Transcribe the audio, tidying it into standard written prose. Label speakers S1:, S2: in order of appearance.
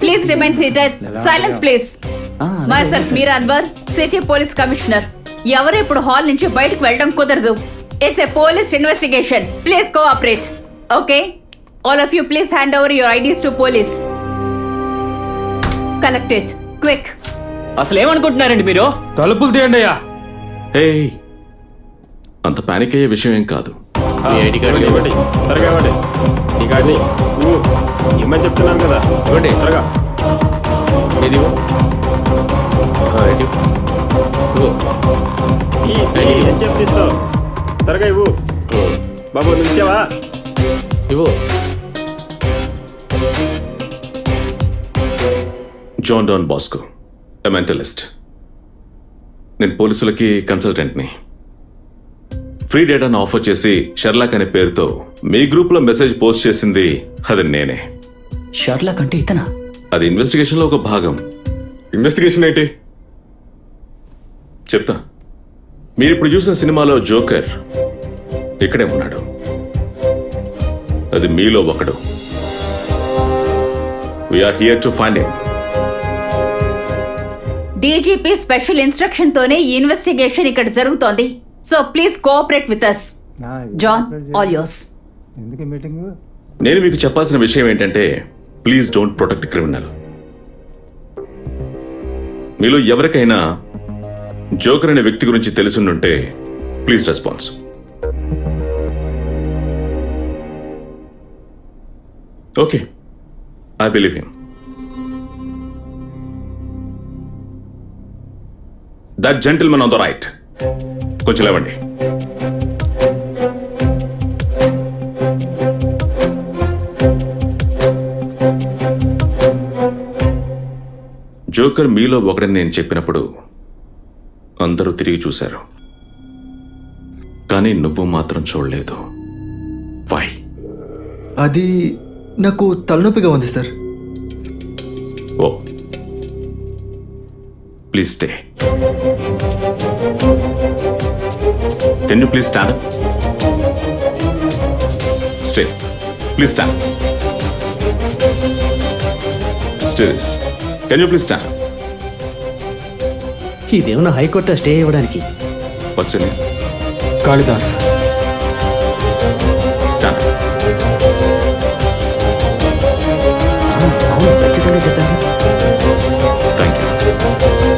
S1: Please remain seated. Silence, please. Myself, Meera Anwar, City Police Commissioner. ఎవరు ఇప్పుడు hall నుంచి బయటకు వెళ్ళడం కుదరదు. It's a police investigation. Please cooperate. Okay? All of you, please hand over your IDs to police. Collect it. Quick.
S2: అసలు ఏమనుకుంటున్నారండి మీరు?
S3: తలుపులు తీయండి అయ్యా.
S4: అంత పానిక్ అయ్యే విషయం ఏం కాదు.
S3: ఇమ్మని చెప్తున్నాను కదా, ఇవ్వండి త్వరగా. ఏం చెప్తావు? త్వరగా ఇవ్వు. బాబు నువ్వు ఇచ్చావా? ఇవ్వు.
S4: జాన్ డాన్ బాస్కో, ఎ మెంటలిస్ట్. నేను పోలీసులకి కన్సల్టెంట్ని. ఫ్రీ డేటాను ఆఫర్ చేసి షర్లాక్ అనే పేరుతో మీ గ్రూప్ లో మెసేజ్ పోస్ట్ చేసింది అది నేనే.
S2: షర్లాక్ అంటే ఇతనా?
S4: అది ఇన్వెస్టిగేషన్ లో ఒక భాగం. ఇన్వెస్టిగేషన్ ఏంటి చెప్తా. మీరు ఇప్పుడు చూసిన సినిమాలో జోకర్ ఇక్కడే ఉన్నాడు. అది మీలో ఒకడు. We are here to find him.
S1: DGP special instruction తోనే ఈ ఇన్వెస్టిగేషన్ ఇక్కడ జరుగుతోంది. So please cooperate with us. John, all yours.
S4: నేను మీకు చెప్పాల్సిన విషయం ఏంటంటే ప్లీజ్ డోంట్ ప్రొటెక్ట్ క్రిమినల్. మీలో ఎవరికైనా జోకర్ అనే వ్యక్తి గురించి తెలుసుంటే please response. Okay, I believe him. That gentleman on the right. కొంచెం లేవండి. జోకర్ మీలో ఒకడని నేను చెప్పినప్పుడు అందరూ తిరిగి చూశారు, కానీ నువ్వు మాత్రం చూడలేదు. వై?
S5: అది నాకు తలనొప్పిగా ఉంది sir.
S4: Oh, please stay. Can you please stand up? Stay. Please stand. Stay. Can you please stand up?
S2: ఇదేమన్నా హైకోర్టు స్టే ఇవ్వడానికి?
S4: What's your name?
S3: Kalidas.
S4: Stand up.
S2: అవును, ఖచ్చితంగా చెప్పండి.
S4: Thank you.